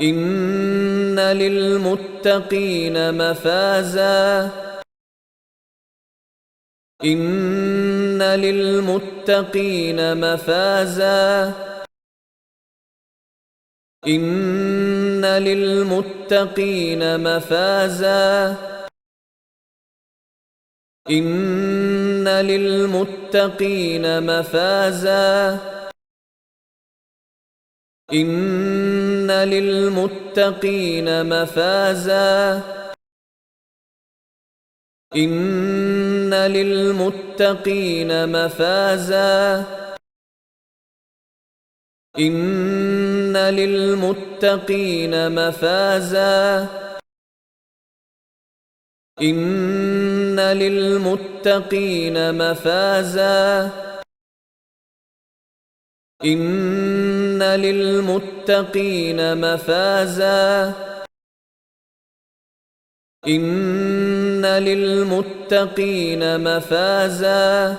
إن للمتقين مفازا إن للمتقين مفازا إن للمتقين مفازا إن للمتقين مفازا إن للمتقين مفازا إن للمتقين مفازا إن للمتقين مفازا إن للمتقين مفازا إن للمتقين مفازا إن للمتقين مفازا